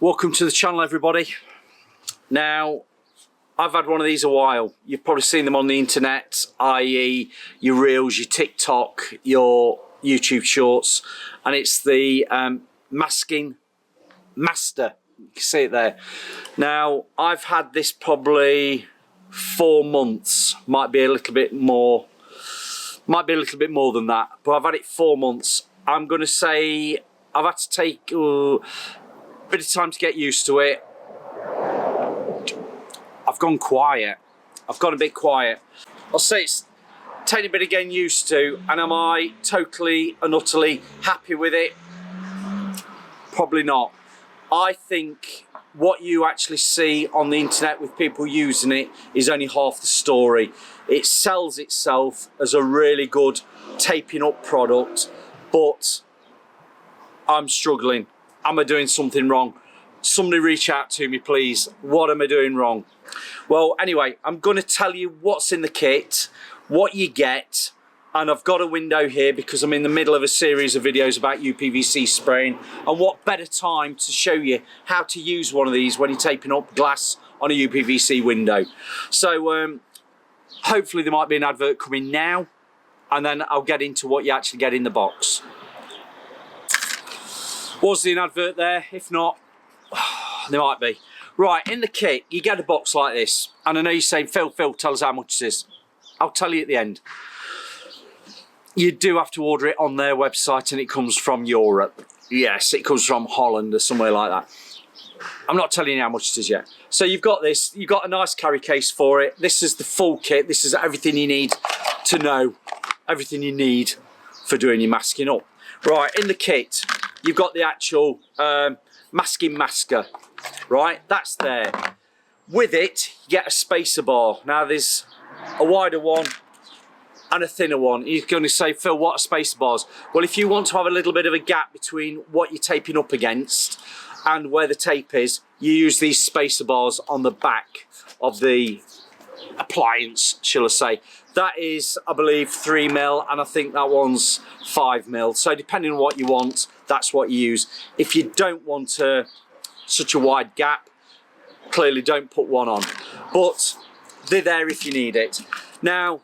Welcome to the channel, everybody. Now, I've had one of these a while. You've probably seen them on the internet, i.e. your Reels, your TikTok, your YouTube Shorts, and it's the Masking Master. You can see it there. Now, I've had this probably 4 months, might be a little bit more than that, but I've had it 4 months. I'm going to say I've had to take a bit of time to get used to it. I've gone quiet. I've gone a bit quiet. I'll say it's taking a bit of getting used to, and am I totally and utterly happy with it? Probably not. I think what you actually see on the internet with people using it is only half the story. It sells itself as a really good taping up product, but I'm struggling. Am I doing something wrong? Somebody reach out to me, please. What am I doing wrong? Well, anyway, I'm going to tell you what's in the kit, what you get, and I've got a window here because I'm in the middle of a series of videos about UPVC spraying, and what better time to show you how to use one of these when you're taping up glass on a UPVC window. So hopefully there might be an advert coming now, and then I'll get into what you actually get in the box. Was there an advert there? If not, there might be. Right, in the kit, you get a box like this. And I know you're saying, Phil, tell us how much it is. I'll tell you at the end. You do have to order it on their website, and it comes from Europe. Yes, it comes from Holland or somewhere like that. I'm not telling you how much it is yet. So you've got this, you've got a nice carry case for it. This is the full kit. This is everything you need to know, everything you need for doing your masking up. Right, in the kit, you've got the actual masking masker, right? That's there. With it, you get a spacer bar. Now, there's a wider one and a thinner one. You're going to say, Phil, what are spacer bars? Well, if you want to have a little bit of a gap between what you're taping up against and where the tape is, you use these spacer bars on the back of the appliance, shall I say. That is, I believe, 3mm, and I think that one's 5mm. So depending on what you want, that's what you use. If you don't want such a wide gap, clearly don't put one on. But they're there if you need it. Now,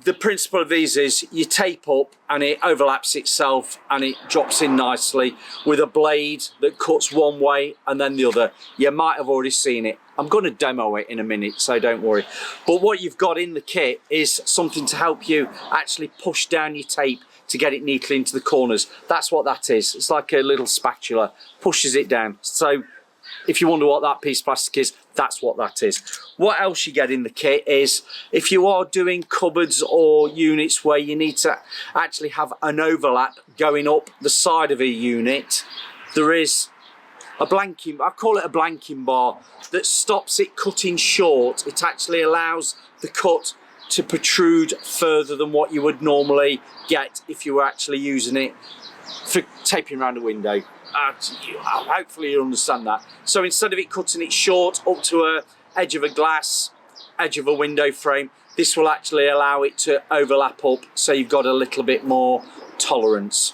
the principle of these is you tape up and it overlaps itself and it drops in nicely with a blade that cuts one way and then the other. You might have already seen it. I'm going to demo it in a minute, so don't worry. But what you've got in the kit is something to help you actually push down your tape to get it neatly into the corners. That's what that is. It's like a little spatula, pushes it down. So if you wonder what that piece of plastic is, that's what that is. What else you get in the kit is, if you are doing cupboards or units where you need to actually have an overlap going up the side of a unit, there is a blanking, I call it a blanking bar, that stops it cutting short. It actually allows the cut to protrude further than what you would normally get if you were actually using it for taping around a window. Hopefully you understand that. So instead of it cutting it short up to a edge of a glass, edge of a window frame, this will actually allow it to overlap up, so you've got a little bit more tolerance.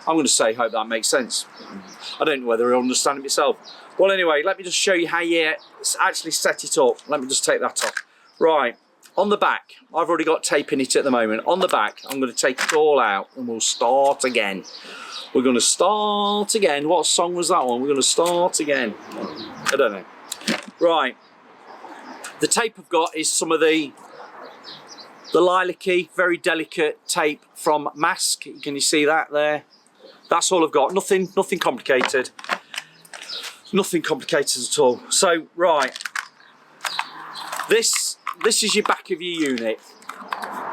I'm going to say, hope that makes sense. I don't know whether I understand it myself. Well, anyway, let me just show you how you actually set it up. Let me just take that off. Right, on the back, I've already got tape in it at the moment. On the back, I'm going to take it all out and we'll start again. We're going to start again. What song was that one? We're going to start again. I don't know. Right. The tape I've got is some of the lilac-y, very delicate tape from Mask. Can you see that there? That's all I've got. Nothing complicated. Nothing complicated at all. So, right. This is your back of your unit.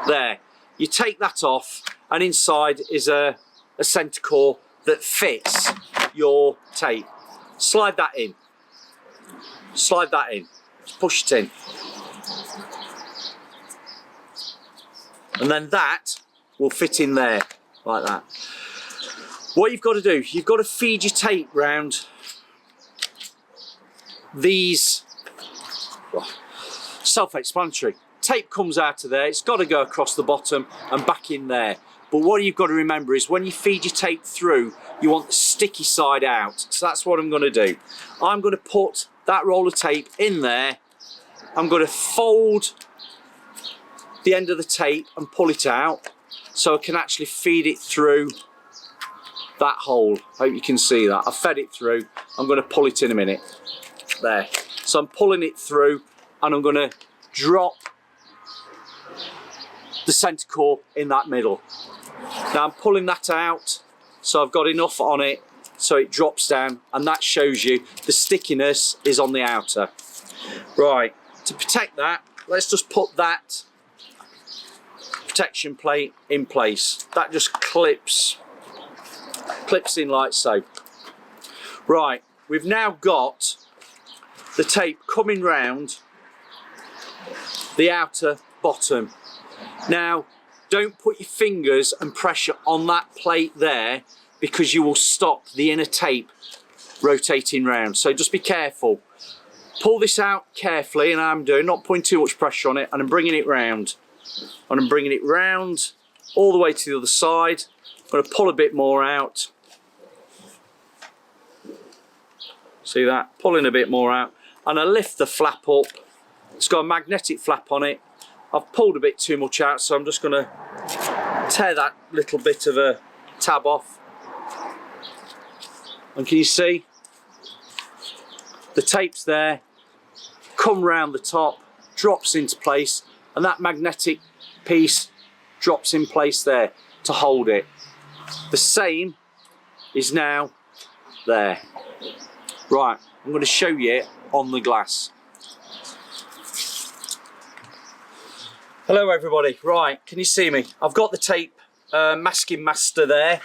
There. You take that off, and inside is a centre core that fits your tape. Slide that in. Slide that in. Just push it in. And then that will fit in there, like that. What you've got to do, you've got to feed your tape round these, self-explanatory. Tape comes out of there, it's got to go across the bottom and back in there. But what you've got to remember is when you feed your tape through, you want the sticky side out. So that's what I'm going to do. I'm going to put that roll of tape in there. I'm going to fold the end of the tape and pull it out so I can actually feed it through that hole. Hope you can see that. I've fed it through. I'm going to pull it in a minute. There. So I'm pulling it through and I'm going to drop the centre core in that middle. Now I'm pulling that out so I've got enough on it so it drops down, and that shows you the stickiness is on the outer. Right, to protect that, let's just put that protection plate in place. That just clips in like so. Right, we've now got the tape coming round the outer bottom. Now, don't put your fingers and pressure on that plate there, because you will stop the inner tape rotating round. So just be careful. Pull this out carefully, and I'm doing, not putting too much pressure on it, and I'm bringing it round. And I'm bringing it round all the way to the other side. I'm going to pull a bit more out. See that? Pulling a bit more out. And I lift the flap up. It's got a magnetic flap on it. I've pulled a bit too much out, so I'm just going to tear that little bit of a tab off. And can you see? The tape's there, come round the top, drops into place, and that magnetic piece drops in place there to hold it. The same is now there. Right, I'm going to show you on the glass. Hello everybody. Right, can you see me? I've got the tape masking master there.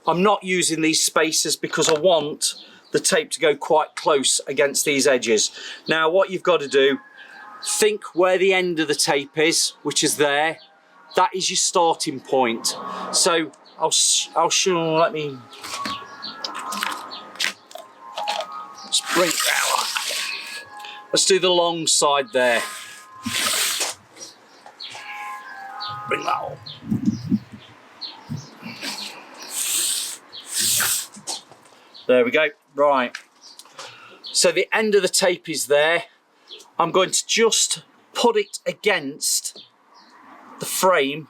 I'm not using these spacers because I want the tape to go quite close against these edges. Now what you've got to do, think where the end of the tape is, which is there. That is your starting point. So I'll show, let me bring it down. Let's do the long side there. Bring that on. There we go. Right. So the end of the tape is there. I'm going to just put it against the frame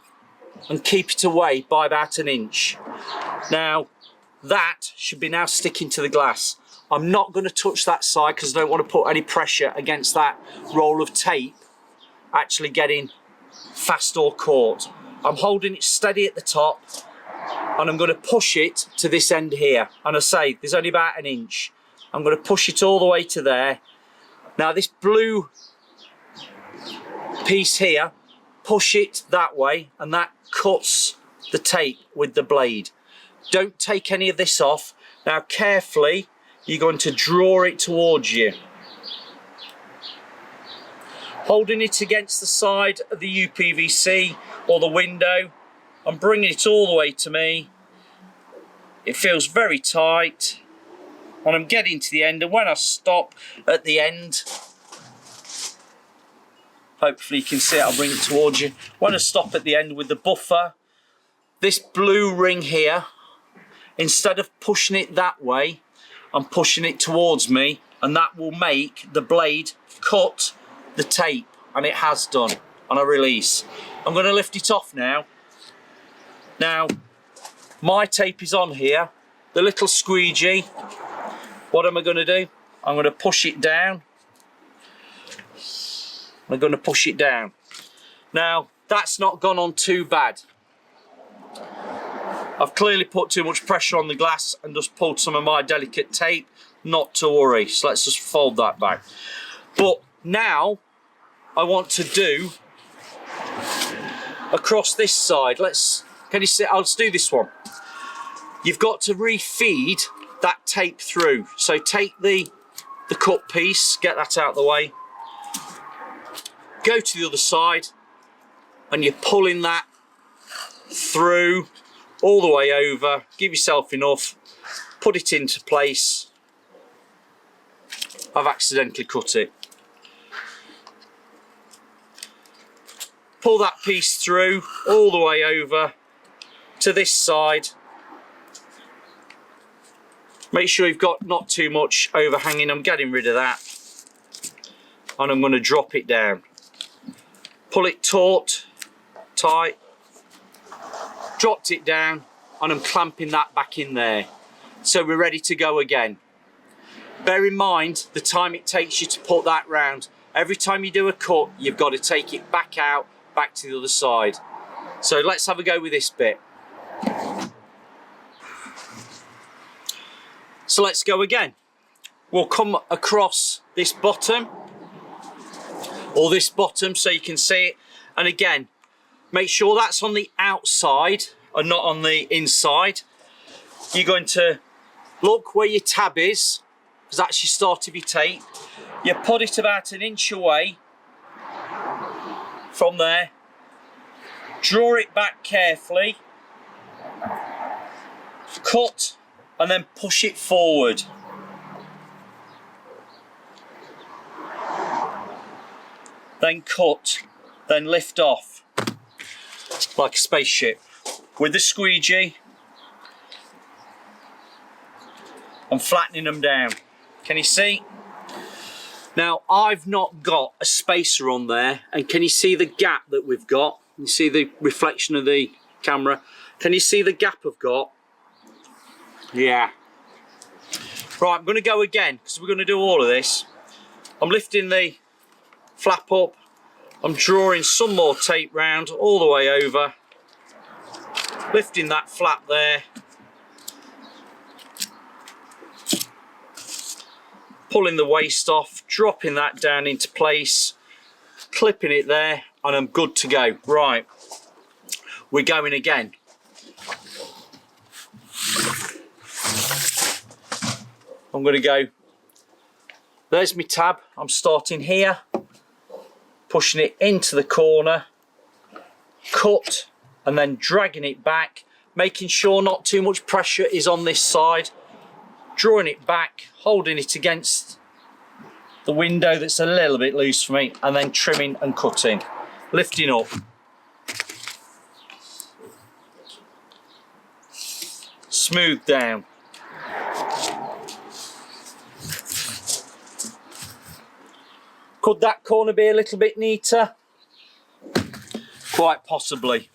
and keep it away by about 1 inch. Now that should be now sticking to the glass. I'm not going to touch that side because I don't want to put any pressure against that roll of tape actually getting fast or caught. I'm holding it steady at the top and I'm going to push it to this end here. And I say there's only about 1 inch. I'm going to push it all the way to there. Now this blue piece here, push it that way and that cuts the tape with the blade. Don't take any of this off. Now carefully, you're going to draw it towards you. Holding it against the side of the UPVC or the window, I'm bringing it all the way to me. It feels very tight and I'm getting to the end, and when I stop at the end, hopefully you can see it, I'll bring it towards you. When I stop at the end with the buffer, this blue ring here, instead of pushing it that way, I'm pushing it towards me, and that will make the blade cut the tape, and it has done. And I release. I'm going to lift it off now. Now my tape is on here, the little squeegee. What am I going to do? I'm going to push it down. I'm going to push it down. Now that's not gone on too bad. I've clearly put too much pressure on the glass and just pulled some of my delicate tape. Not to worry, so let's just fold that back. But now I want to do across this side. Can you see? Let's do this one. You've got to refeed that tape through. So take the cut piece, get that out of the way. Go to the other side and you're pulling that through all the way over. Give yourself enough, put it into place. I've accidentally cut it. Pull that piece through all the way over to this side. Make sure you've got not too much overhanging. I'm getting rid of that. And I'm going to drop it down. Pull it taut, tight. Dropped it down, and I'm clamping that back in there. So we're ready to go again. Bear in mind the time it takes you to put that round. Every time you do a cut, you've got to take it back out, back to the other side. So let's have a go with this bit. So let's go again. We'll come across this bottom, or this bottom, so you can see it. And again, make sure that's on the outside and not on the inside. You're going to look where your tab is, because that's your start of your tape. You put it about 1 inch away from there. Draw it back carefully. Cut, and then push it forward. Then cut, then lift off like a spaceship with the squeegee. I'm flattening them down. Can you see? Now I've not got a spacer on there, and can you see the gap that we've got? You see the reflection of the camera? Can you see the gap I've got? Yeah. Right, I'm going to go again, because we're going to do all of this. I'm lifting the flap up. I'm drawing some more tape round all the way over. Lifting that flap there. Pulling the waste off, dropping that down into place, clipping it there, and I'm good to go. Right, we're going again. I'm going to go, there's my tab, I'm starting here, pushing it into the corner, cut, and then dragging it back, making sure not too much pressure is on this side, drawing it back, holding it against the window that's a little bit loose for me, and then trimming and cutting, lifting up. Smooth down. Could that corner be a little bit neater? Quite possibly.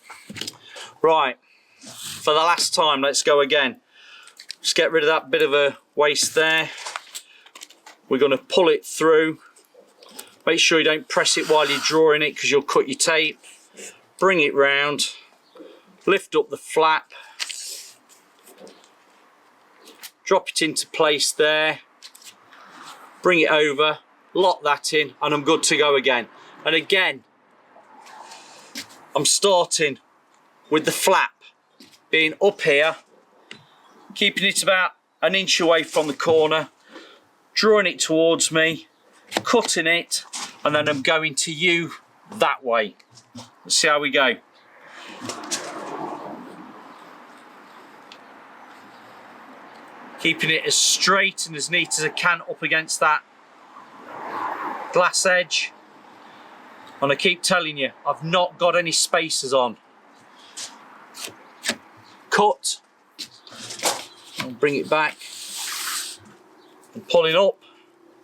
Right, for the last time, let's go again. Just get rid of that bit of a waste there. We're going to pull it through. Make sure you don't press it while you're drawing it, because you'll cut your tape. Bring it round. Lift up the flap. Drop it into place there. Bring it over. Lock that in, and I'm good to go again. And again, I'm starting with the flap being up here, keeping it about 1 inch away from the corner, drawing it towards me, cutting it, and then I'm going to you that way. Let's see how we go. Keeping it as straight and as neat as I can up against that glass edge. And I keep telling you, I've not got any spacers on. Cut, and bring it back, and pulling up.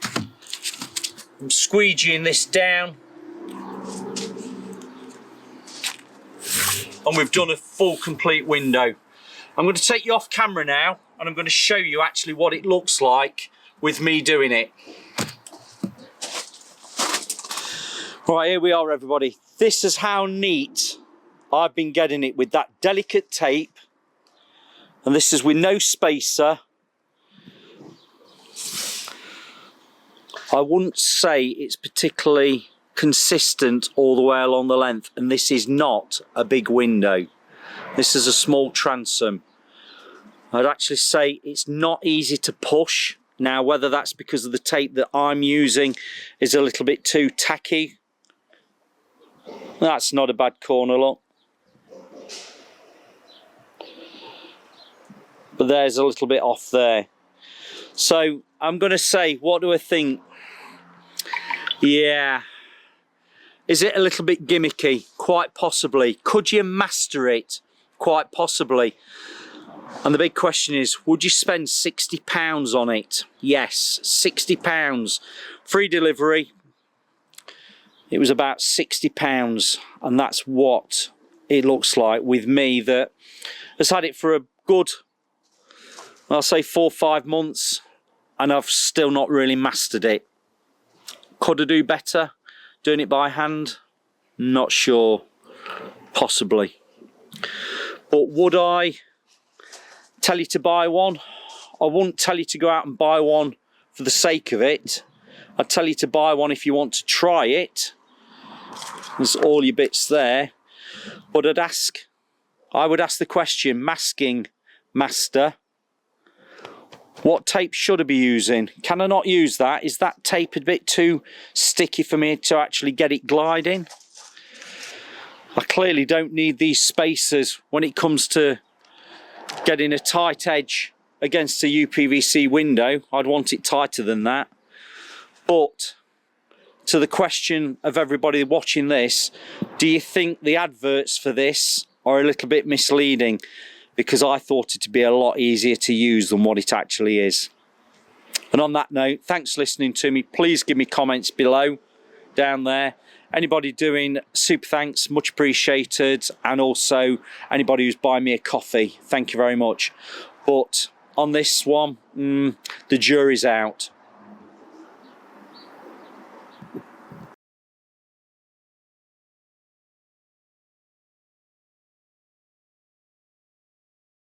I'm squeegeeing this down, and we've done a full complete window. I'm going to take you off camera now, and I'm going to show you actually what it looks like with me doing it. Right, here we are, everybody. This is how neat I've been getting it with that delicate tape, and this is with no spacer. I wouldn't say it's particularly consistent all the way along the length, and this is not a big window. This is a small transom. I'd actually say it's not easy to push. Now, whether that's because of the tape that I'm using is a little bit too tacky. That's not a bad corner, look. But there's a little bit off there. So I'm going to say, what do I think? Yeah. Is it a little bit gimmicky? Quite possibly. Could you master it? quite possibly. And the big question is, would you spend £60 on it? Yes, £60. Free delivery. It was about £60, and that's what it looks like with me that has had it for a good, I'll say 4 or 5 months, and I've still not really mastered it. Could I do better doing it by hand? Not sure. Possibly. But would I tell you to buy one? I wouldn't tell you to go out and buy one for the sake of it. I'd tell you to buy one if you want to try it. There's all your bits there. But I would ask the question, masking master, what tape should I be using? Can I not use that? Is that tape a bit too sticky for me to actually get it gliding? I clearly don't need these spacers when it comes to getting a tight edge against a UPVC window. I'd want it tighter than that. But to the question of everybody watching this, do you think the adverts for this are a little bit misleading? Because I thought it to be a lot easier to use than what it actually is. And on that note, thanks for listening to me. Please give me comments below, down there. Anybody doing super thanks, much appreciated. And also anybody who's buying me a coffee, thank you very much. But on this one, the jury's out.